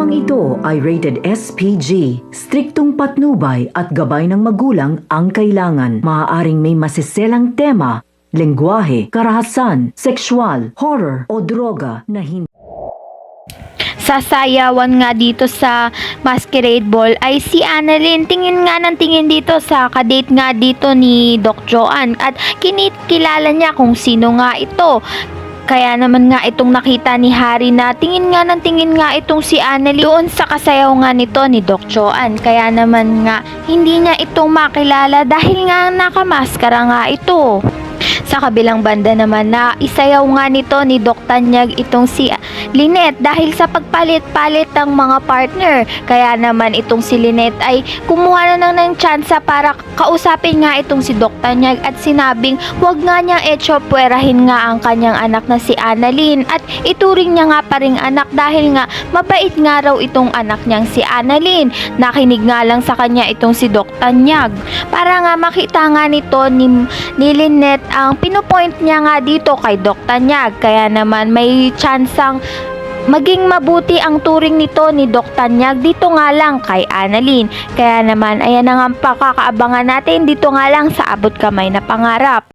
Programang ito ay rated SPG. Striktong patnubay at gabay ng magulang ang kailangan. Maaaring may masiselang tema, lengguwahe, karahasan, sexual, horror o droga na hindi Sasayawan nga dito sa masquerade ball ay si Annalyn. Tingin nga ng tingin dito sa kadate nga dito ni Doc Joanne at kilala niya kung sino nga ito. Kaya naman nga itong nakita ni Harry na tingin nga ng tingin nga itong si Annalyn doon sa kasayaw nga nito ni Doc Joanne. Kaya naman nga hindi niya itong makilala dahil nga nakamaskara nga ito. Sa kabilang banda naman na isayaw nga nito ni Doc Tanyag itong si Lynette dahil sa pagpalit-palit ng mga partner. Kaya naman itong si Lynette ay kumuha na ng tsansa para kausapin nga itong si Doc Tanyag at sinabing huwag nga niyang etsyopwerahin nga ang kanyang anak na si Annalyn at ituring niya nga pa ring anak dahil nga mabait nga raw itong anak niyang si Annalyn. Nakinig nga lang sa kanya itong si Doc Tanyag para nga makita nga nito ni Lynette ang pinupoint niya nga dito kay Doc Tanyag. Kaya naman may tsansang maging mabuti ang turing nito ni Doc Tanyag dito nga lang kay Annalyn. Kaya naman ayan na nga ang pakakaabangan natin dito nga lang sa Abot Kamay na Pangarap.